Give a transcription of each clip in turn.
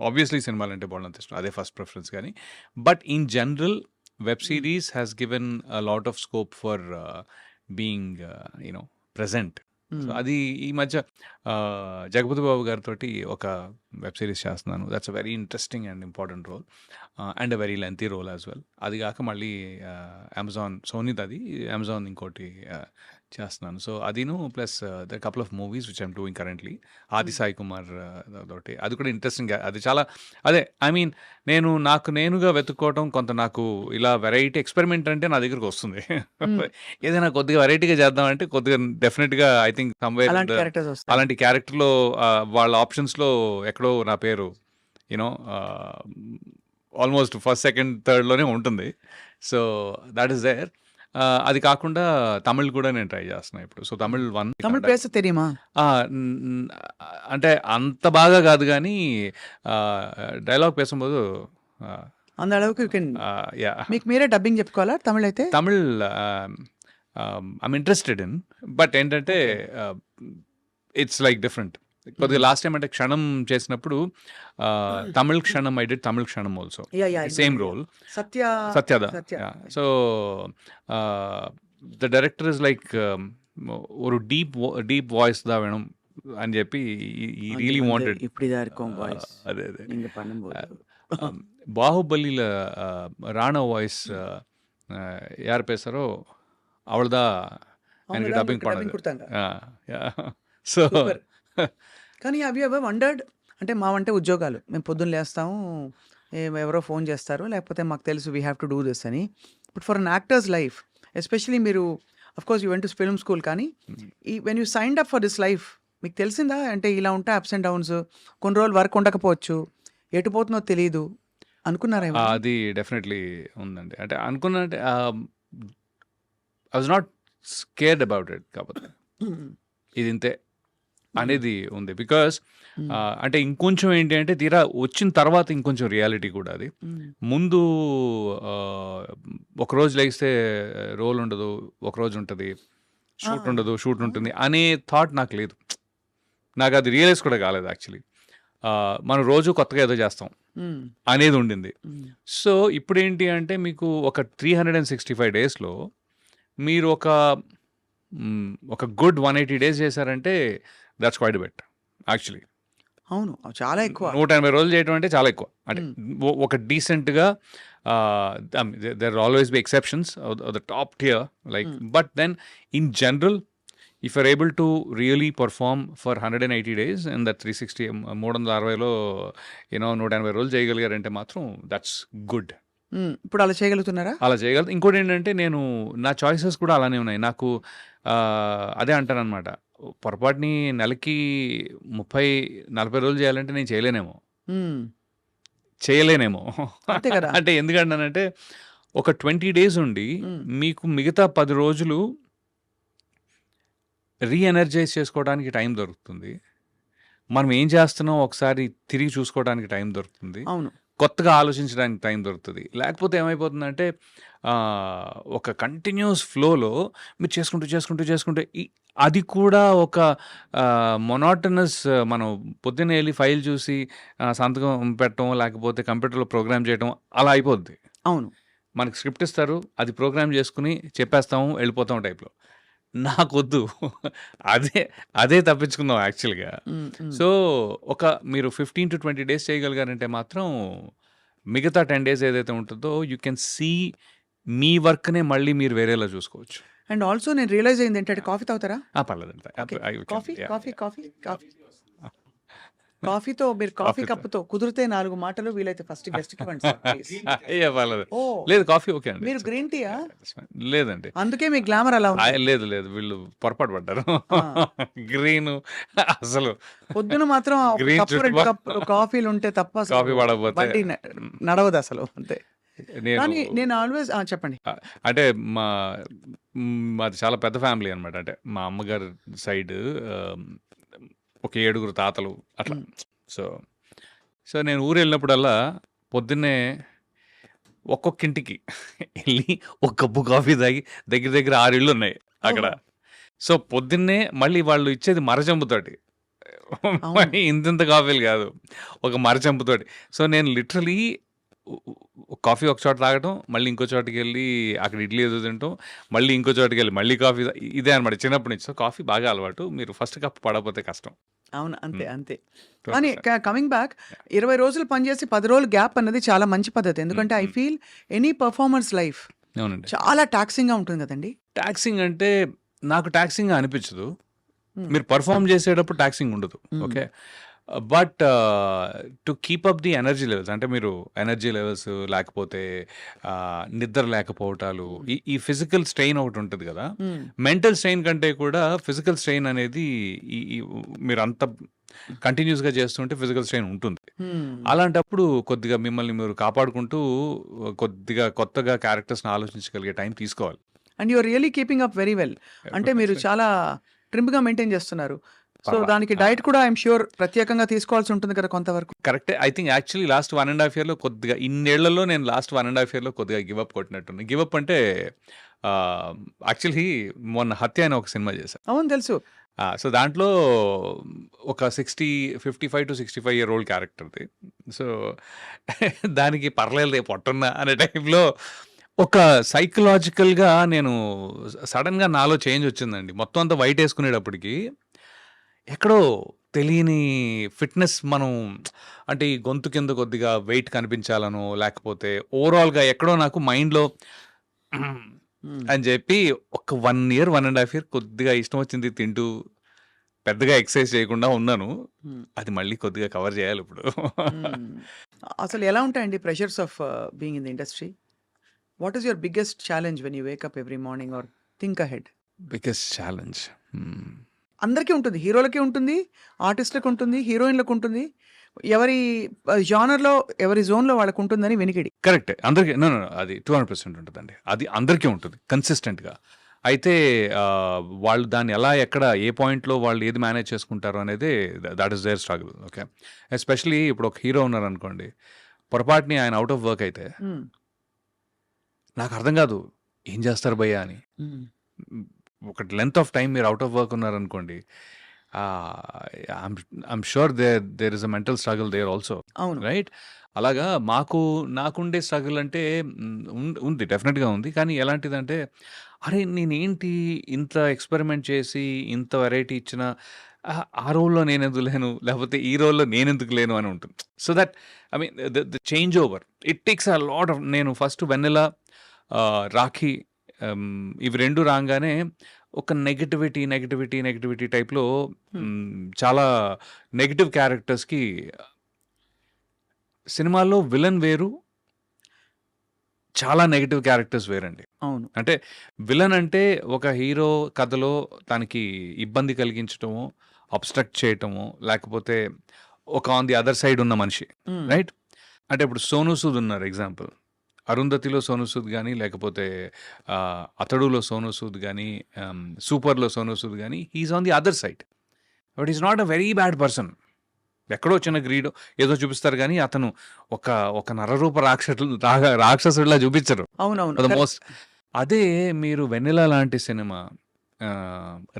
Obviously సినిమాలంటే బోల్డంత ఇష్టం, అదే ఫస్ట్ ప్రిఫరెన్స్. కానీ but in general web series has given a lot of scope for being you know present. So అది ఈ మధ్య జగపతి బాబు గారితో ఒక వెబ్ సిరీస్ చేస్తున్నాను. That's a very interesting and important role and a very lengthy role as well. అది కాక మళ్ళీ Amazon సోనీది, అది అమెజాన్ ఇంకోటి చేస్తున్నాను. సో అదిను plus the couple of movies which I'm doing currently. Aadi Sai Kumar తోటి అది కూడా ఇంట్రెస్టింగ్. అది చాలా అదే ఐ మీన్ నేను నాకు నేనుగా వెతుక్కోవటం, కొంత నాకు ఇలా వెరైటీ ఎక్స్పెరిమెంట్ అంటే నా దగ్గరకు వస్తుంది. ఏదైనా కొద్దిగా వెరైటీగా చేద్దామంటే కొద్దిగా డెఫినెట్గా ఐ థింక్ సమ్వేర్ అలాంటి క్యారెక్టర్స్ వస్తాయి. అలాంటి క్యారెక్టర్లో వాళ్ళ ఆప్షన్స్లో ఎక్కడో నా పేరు యూనో ఆల్మోస్ట్ ఫస్ట్ సెకండ్ థర్డ్లోనే ఉంటుంది. So that is there. అది కాకుండా తమిళ్ కూడా నేను ట్రై చేస్తున్నా ఇప్పుడు. సో తమిళ్ వన్ తమిళ్ పేస తెలియమా? అంటే అంత బాగా కాదు కానీ డైలాగ్ పేసుம்போదు అంద அளவுக்கு you can యా మీకు మీరే డబ్బింగ్ చెప్పుకోవాలా తమిళ్ అయితే? Tamil I'm interested in, but ఏంటంటే ఇట్స్ లైక్ డిఫరెంట్. కొద్దిగా లాస్ట్ టైం అంటే క్షణం చేసినప్పుడు Tamil Kshanam I did Tamil Kshanam also same role, సత్యదా. So the director is like ஒரு డీప్ వాయిస్ దా వేణం అని చెప్పి ఈ రియలీ వాంటెడ్. అదే అదే బాహుబలిల రాణా వాయిస్ యార్ పేసారో అవళదా ఆయనకి డబ్బింగ్ పడదు. సో కానీ అవి ఎవరు వండర్డ్ అంటే మావంటే ఉద్యోగాలు, మేము పొద్దున్న లేస్తాము, ఎవరో ఫోన్ చేస్తారు, లేకపోతే మాకు తెలుసు we have to do this అని. But for an actor's life especially మీరు of course you went to film school, కానీ ఈ when you signed up for this life మీకు తెలిసిందా అంటే ఇలా ఉంటాయి అప్స్ అండ్ డౌన్స్, కొన్ని రోజులు వర్క్ ఉండకపోవచ్చు, ఎటు పోతుందో తెలియదు అనుకున్నారా? అది డెఫినెట్లీ ఉందండి. అంటే అనుకున్నా అంటే I was not scared about it, కాకపోతే ఇది ఇంతే అనేది ఉంది. బికాస్ అంటే ఇంకొంచెం ఏంటి అంటే తీరా వచ్చిన తర్వాత ఇంకొంచెం రియాలిటీ కూడా. అది ముందు ఒకరోజు లేస్తే రోల్ ఉండదు, ఒకరోజు ఉంటుంది, షూట్ ఉండదు, షూట్ ఉంటుంది అనే థాట్ నాకు లేదు. నాకు అది రియలైజ్ కూడా కాలేదు యాక్చువల్లీ. మనం రోజు కొత్తగా ఏదో చేస్తాం అనేది ఉండింది. సో ఇప్పుడు ఏంటి అంటే మీకు ఒక 365 డేస్లో మీరు ఒక గుడ్ 180 డేస్ చేశారంటే దట్స్ క్వైట్ బెట్ యాక్చువల్లీ. అవును, చాలా ఎక్కువ. 180 రోజులు చేయడం అంటే చాలా ఎక్కువ. అంటే ఒక డీసెంట్గా there always be exceptions the top tier like, but then in general if you're able to really perform for 180 days and that 360 360లో యూనో 180 రోజులు చేయగలిగారంటే మాత్రం దట్స్ గుడ్. ఇప్పుడు అలా చేయగలుగుతున్నారా? అలా చేయగలుగుతా. ఇంకోటి ఏంటంటే నేను నా చాయిసెస్ కూడా అలానే ఉన్నాయి. నాకు అదే అంటాను అనమాట, పొరపాటుని నెలకి 30-40 రోజులు చేయాలంటే నేను చేయలేనేమో. అంతే కదా. అంటే ఎందుకంటానంటే ఒక 20 డేస్ ఉండి మీకు మిగతా 10 రోజులు రీఎనర్జైజ్ చేసుకోవడానికి టైం దొరుకుతుంది. మనం ఏం చేస్తున్నాం ఒకసారి తిరిగి చూసుకోవడానికి టైం దొరుకుతుంది. అవును, కొత్తగా ఆలోచించడానికి టైం దొరుకుతుంది. లేకపోతే ఏమైపోతుందంటే ఒక కంటిన్యూస్ ఫ్లోలో మీరు చేసుకుంటూ అది కూడా ఒక మొనాటనస్, మనం పొద్దున్న వెళ్ళి ఫైల్ చూసి సంతకం పెట్టడం, లేకపోతే కంప్యూటర్లో ప్రోగ్రామ్ చేయడం అలా అయిపోద్ది. అవును, మనకి స్క్రిప్ట్ ఇస్తారు, అది ప్రోగ్రామ్ చేసుకుని చెప్పేస్తాము, వెళ్ళిపోతాం టైప్లో. నాకొద్దు, అదే తప్పించుకుందాం యాక్చువల్గా. సో మీరు 15 to 20 డేస్ చేయగలిగారంటే మాత్రం మిగతా 10 డేస్ ఏదైతే ఉంటుందో యూ కెన్ సీ మీ వర్క్నే మళ్ళీ మీరు వేరేలా చూసుకోవచ్చు. అండ్ ఆల్సో నేను రియలైజ్ అయింది ఏంటంటే కాఫీ తాగుతారా? పర్లేదండి. కాఫీతో మీరు కాఫీ కప్పుతో కుదిరితే 4 మాటలు, వీలైతే ఫస్ట్ గెస్ట్ పర్లేదు. లేదు, కాఫీ ఓకే అండి. మీరు గ్రీన్ టీయా? లేదండి, అందుకే మీ గ్లామర్ అలా ఉంది. లేదు వీళ్ళు పొరపాటు పడ్డారు. గ్రీన్ అసలు పొద్దున మాత్రం కాఫీలు ఉంటే తప్ప కాఫీ పడకపోతే నడవదు అసలు. అంతే. నేను ఆల్వేస్ చెప్పండి. అంటే మాది చాలా పెద్ద ఫ్యామిలీ అనమాట. అంటే మా అమ్మగారి సైడ్ ఒక 7 తాతలు అట్లా. సో నేను ఊరు వెళ్ళినప్పుడల్లా పొద్దున్నే ఒక్కొక్క ఇంటికి వెళ్ళి ఒక కప్పు కాఫీ తాగి దగ్గర 6 ఇళ్ళు ఉన్నాయి అక్కడ. సో పొద్దున్నే మళ్ళీ వాళ్ళు ఇచ్చేది మరచెంబుతోటి, అవును. మరి ఇంతింత కాఫీలు కాదు. ఒక మరచెంపుతోటి. సో, నేను లిటరల్లీ కాఫీ ఒక చోట తాగటం, మళ్ళీ ఇంకో చోటకెళ్ళి అక్కడ ఇడ్లీ ఏదో తినటం, మళ్ళీ ఇంకో చోటకెళ్ళి మళ్ళీ కాఫీ ఇదే అనమాట చిన్నప్పటి నుంచి. సో, కాఫీ బాగా అలవాటు. మీరు ఫస్ట్ కప్ పడకపోతే కష్టం. అవును. అంతే. హ్మ్. అంతే. కానీ 100%. Coming back yeah! 20 రోజులు పనిచేసి 10 రోజులు గ్యాప్ అన్నది చాలా మంచి పద్ధతి. హ్మ్. ఎందుకంటే ఐ హ్మ్. ఫీల్ ఎనీ పెర్ఫార్మర్స్ లైఫ్ అవునండి. చాలా టాక్సింగ్‌గా ఉంటుంది కదండీ! టాక్సింగ్ అంటే నాకు టాక్సింగ్‌గా అనిపించదు. హ్మ్. మీరు పెర్ఫార్మ్ చేసేటప్పుడు టాక్సింగ్ ఉండదు. హ్మ్. Okay. But to keep up the energy levels అంటే మీరు ఎనర్జీ లెవెల్స్ లేకపోతే నిద్ర లేకపోవటాలు హ్మ్. ఈ ఫిజికల్ స్ట్రెయిన్ ఒకటి ఉంటుంది కదా! హ్మ్. మెంటల్ స్ట్రెయిన్ కంటే కూడా ఫిజికల్ స్ట్రెయిన్ అనేది ఈ ఈ మీరు అంత కంటిన్యూస్‌గా చేస్తుంటే ఫిజికల్ స్ట్రెయిన్ ఉంటుంది. హ్మ్. అలాంటప్పుడు కొద్దిగా మిమ్మల్ని మీరు కాపాడుకుంటూ కొద్దిగా కొత్తగా క్యారెక్టర్స్‌ని ఆలోచించగలిగే టైం తీసుకోవాలి. And you are really keeping up very well. అంటే మీరు Perfection. చాలా ట్రిమ్‌గా మెయింటైన్ చేస్తున్నారు. సో, పర్లా. దానికి ఆ! డైట్ కూడా ఐ యామ్ ష్యూర్ ప్రత్యేకంగా తీసుకోవాల్సి ఉంటుంది కదా కొంతవరకు. కరెక్టే. ఐ థింక్ యాక్చువల్లీ లాస్ట్ 1 ½ ఇయర్‌లో కొద్దిగా ఇన్నేళ్లలో నేను లాస్ట్ 1 ½ ఇయర్‌లో కొద్దిగా గివ్ అప్ కొట్టినట్టున్నా. గివ్ అప్ అంటే ఆహ్, యాక్చువల్లీ మొన్న 'హత్య' అని ఒక సినిమా చేశా. అవును తెలుసు. సో, దాంట్లో ఒక 55-65 ఇయర్ ఓల్డ్ క్యారెక్టర్‌ది. సో, దానికి పర్లేదులే పొట్టున్నా అనే టైప్‌లో ఒక సైకలాజికల్‌గా నేను సడెన్‌గా నాలో చేంజ్ వచ్చిందండి. మొత్తం అంతా వైట్ ఏసుకునేటప్పటికి ఎక్కడో తెలియని ఫిట్‌నెస్ మనం అంటే ఈ గొంతు కింద కొద్దిగా వెయిట్ కనిపించాలనో, లేకపోతే ఓవరాల్‌గా ఎక్కడో నాకు మైండ్‌లో హ్మ్. అని చెప్పి ఒక 1 ఇయర్, 1 ½ ఇయర్ కొద్దిగా ఇష్టం వచ్చింది తింటూ, పెద్దగా ఎక్సర్సైజ్ చేయకుండా ఉన్నాను. హ్మ్. అది మళ్ళీ కొద్దిగా కవర్ చేయాలిప్పుడు. హ్మ్. అసలు ఎలా ఉంటాయండి pressures of being in the industry? What is your biggest challenge when you wake up every morning or think ahead? Biggest challenge. అందరికీ ఉంటుంది. హీరోలకి ఉంటుంది, ఆర్టిస్ట్‌లకి ఉంటుంది, హీరోయిన్‌లకి ఉంటుంది. ఎవరి జానర్‌లో, ఎవరి జోన్‌లో వాళ్ళకుంటుందని వినికిడి. కరెక్టే. అందరికి నో, నో, నో. అది 200% ఉంటదండి. అది అందరికీ ఉంటుంది కన్సిస్టెంట్‌గా. అయితే వాళ్ళు దాన్ని ఎలా, ఎక్కడ, ఏ పాయింట్‌లో వాళ్ళు ఏది మేనేజ్ చేసుకుంటారు అనేది that is their struggle. Okay. Especially ఇప్పుడు ఒక హీరో ఉన్నారనుకోండి. పొరపాటుని ఆయన ఔట్ ఆఫ్ వర్క్ అయితే హ్మ్. నాకర్థం కాదు. ఏం చేస్తారు భయ్యా అని. హ్మ్. హ్మ్. ఒక లెంగ్త్ ఆఫ్ టైమ్ మీరు ఔట్ ఆఫ్ వర్క్ ఉన్నారనుకోండి. Ah, I'm I'm sure there is a mental struggle there also. అవును. రైట్? అలాగా నాకుండే స్ట్రగుల్ అంటే ఉంది. డెఫినిట్‌గా ఉంది. కానీ ఎలాంటిదంటే, అరే! నేనేంటి ఇంత ఎక్స్‌పెరిమెంట్ చేసి, ఇంత వెరైటీ ఇచ్చినా ఆ రోల్‌లో నేనెందుకు లేను? లేకపోతే ఈ రోల్‌లో నేనెందుకు లేను అని ఉంటుంది. So that I mean the change over. It takes a lot of నేను ఫస్ట్ 'వెన్నెల', 'రాఖీ' ఇవి 2 రాంగానే ఒక నెగటివిటీ టైప్‌లో హ్మ్. చాలా నెగెటివ్ క్యారెక్టర్స్‌కి సినిమాల్లో విలన్ వేరు, చాలా నెగెటివ్ క్యారెక్టర్స్ వేరండి. అవును. అంటే విలన్ అంటే ఒక హీరో కథలో తనకి ఇబ్బంది కలిగించటమో, అబ్‌స్ట్రక్ట్ చేయటమో, లేకపోతే ఒక ఆన్ ది అదర్ సైడ్ ఉన్న మనిషి. హ్మ్. రైట్? అంటే ఇప్పుడు 'సోనూ సూద్' ఉన్నారు ఎగ్జాంపుల్. 'అరుంధతిలో' 'సోనూ సూద్' గాని, లేకపోతే 'అతడులో' 'సోనూ సూద్' గాని, 'సూపర్‌లో' 'సోనూ సూద్' గాని, he is on the other side. But he is not a very bad person. ఎక్కడో చిన్న గ్రీడో ఏదో చూపిస్తారు గానీ, అతను ఒక ఒక నరరూప రాక్షసుడిలా చూపిచ్చరు. అవునవును. For the correct. మోస్ట్ అదే మీరు 'వెన్నెల' లాంటి సినిమా,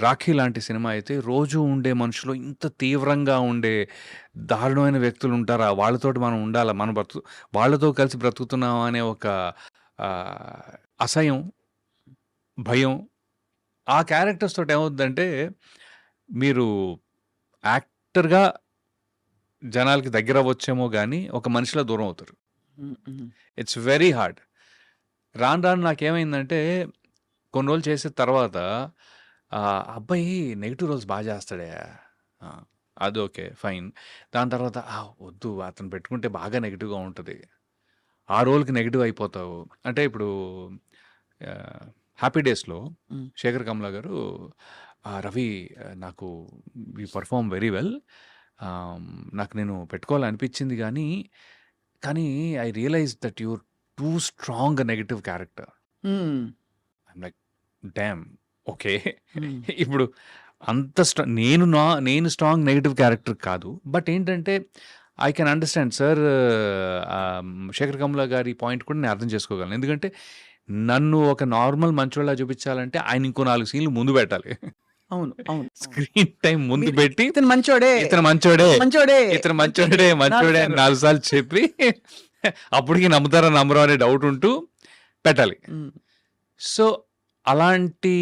'రాఖీ' లాంటి సినిమా అయితే రోజు ఉండే మనుషులు ఇంత తీవ్రంగా ఉండే దారుణమైన వ్యక్తులుంటారా? వాళ్ళతోటి మనం ఉండాలా? మనం వాళ్ళతో కలిసి బ్రతుకుతున్నామా అనే ఒక ఆహ్, అసహ్యం, భయం ఆ క్యారెక్టర్స్ తోటి ఏమవుద్దంటే, మీరు యాక్టర్‌గా జనాలకి దగ్గరవ్వచ్చేమో గానీ, ఒక మనిషిలా దూరం అవుతారు. హ్మ్. హ్మ్. It's very hard. రాను రాను నాకేమైందంటే, కొన్ని రోజులు చేసిన తర్వాత అబ్బాయి నెగెటివ్ రోల్స్ బా చేస్తాడే. ఆ! అది ఓకే. ఫైన్. దాని తర్వాత వద్దు అతను పెట్టుకుంటే బాగా నెగెటివ్‌గా ఉంటది. ఆ రోల్‌కి నెగెటివ్ అయిపోతావు. అంటే ఇప్పుడు 'హ్యాపీ డేస్‌లో' హ్మ్. శేఖర్ కమ్ల గారు రవి నాకు యూ పెర్ఫార్మ్ వెరీ వెల్. ఆహ్, నాకు నేను పెట్టుకోవాలనిపించింది గానీ, కానీ I realised that you're too strong negative character. Hmm. I'm like damn! Okay. Hmm. ఇప్పుడు అంత నేను స్ట్రాంగ్ నెగెటివ్ క్యారెక్టర్ కాదు. బట్ ఏంటంటే I can understand sir. Sekhar Kammula గారి పాయింట్ కూడా నేను అర్థం చేసుకోగలను. ఎందుకంటే నన్ను ఒక నార్మల్ మంచోడిలా చూపించాలంటే ఆయన ఇంకో 4 సీన్‌లు ముందు పెట్టాలి. అవును. అవును. స్క్రీన్ టైమ్ ముందు మీరు పెట్టి ఇతను మంచోడే. ఇతను మంచోడే, మంచోడే. ఇతను మంచోడే, మంచోడే అని 4 సార్లు చెప్పి అప్పటికి నమ్ముతారో నమ్మరో అనే డౌట్ ఉంటూ పెట్టాలి. హ్మ్. సో, అలాంటి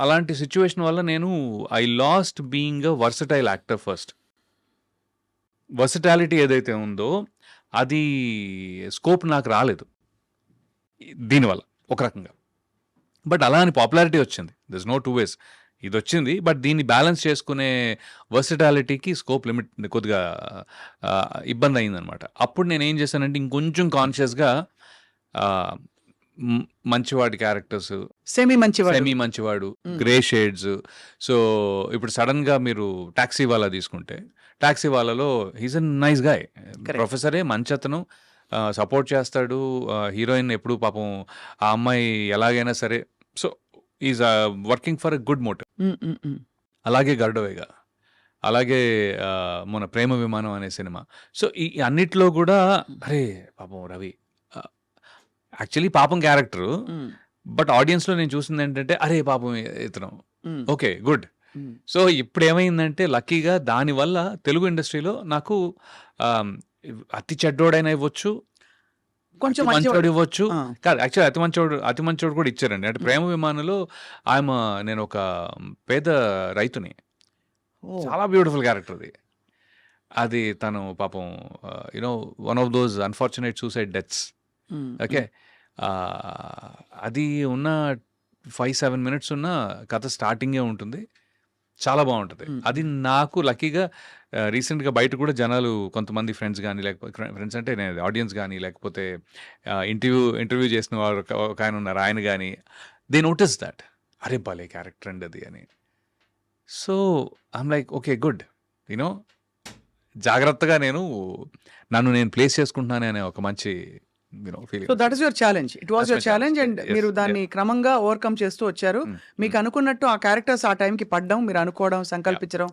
అలాంటి సిట్యుయేషన్ వల్ల నేను I last being a versatile actor first. Versatility ఏదైతే ఉందో అది స్కోప్ నాకు రాలేదు దీనివల్ల ఒక రకంగా. బట్ అలా అని పాపులారిటీ వచ్చింది. This no two ways. ఇదొచ్చింది. బట్ దీన్ని బ్యాలెన్స్ చేసుకునే వర్సటాలిటీకి స్కోప్ లిమిట్ కొద్దిగా ఇబ్బందయిందనమాట. అప్పుడు నేనేం చేశానంటే ఇంకొంచెం కాన్షియస్‌గా ఆహ్, మంచివాడి క్యారెక్టర్స్, సెమీ మంచివాడు. సెమీ మంచివాడు, హ్మ్. Grey shades. సో, ఇప్పుడు సడెన్‌గా మీరు 'టాక్సీ వాలా' తీసుకుంటే 'టాక్సీ వాలా'లో he's a nice guy. Correct. ప్రొఫెసరే మంచతను. సపోర్ట్ చేస్తాడు. హీరోయిన్ ఎప్పుడు పాపం ఆ అమ్మాయి ఎలాగైనా సరే so, is working for a good motive. Hmm. Hmm. హ్మ్. అలాగే 'గరుడవేగ', అలాగే మన 'ప్రేమ విమానం' అనే సినిమా. సో, ఈ అన్నిట్లో గూడా అరే పాపం రవి యాక్చువల్లీ పాపం క్యారెక్టరు. హ్మ్. బట్ ఆడియన్స్‌లో నేను చూసిందేంటంటే అరే పాపం ఇతను హ్మ్. ఓకే. గుడ్. హ్మ్. సో, ఇప్పుడేమైందంటే లక్కీగా దానివల్ల తెలుగు ఇండస్ట్రీలో నాకు ఆహ్, అతి చెడ్డోడైనా ఇవ్వచ్చు, కొంచెం అతి మంచివాడు. మంచోడు ఇవ్వచ్చు. ఆ! కాదు యాక్చువల్లీ అతి మంచోడు కూడా ఇచ్చారండి. అంటే 'ప్రేమ విమానంలో' నేనొక పేద రైతుని. ఓహ్! చాలా బ్యూటిఫుల్ క్యారెక్టర్ అది. అది తను పాపం one of those unfortunate suicide deaths. హ్మ్. ఓకే. హ్మ్. ఆహ్, అది ఉన్న 5, 7 మినిట్స్ ఉన్న కథ స్టార్టింగే ఉంటుంది. చాలా బావుంటది. హ్మ్. అది నాకు లక్కీగా రీసెంట్‌గా బయట కూడా జనాలు కొంతమంది ఫ్రెండ్స్ గాని, లేకపోతే ఫ్రెండ్స్ అంటే నేను ఆడియన్స్ గాని, లేకపోతే ఇంటర్వ్యూ చేసిన వారు ఒకాయన ఉన్నారు. ఆయన గాని దే నోటీస్ థట్. అరే! భలే క్యారెక్టర్ అండి అది అని. So, I'm like okay. Good. You know జాగ్రత్తగా నన్ను నేను ప్లేస్ చేసుకుంటున్నానే అనే ఒక మంచి ఫీలింగ్ సో, దట్ వచ్చింది. Is your challenge. It was that's my your challenge challenge. And yes. మీరు యాహ్! దాన్ని క్రమంగా ఓవర్‌కమ్ చేస్తూ వచ్చారు. హ్మ్. మీకు హ్మ్. అనుకున్నట్టు ఆ క్యారెక్టర్స్ ఆ టైంకి పడ్డం, మీరు అనుకోవడం, యాహ్! సంకల్పించడం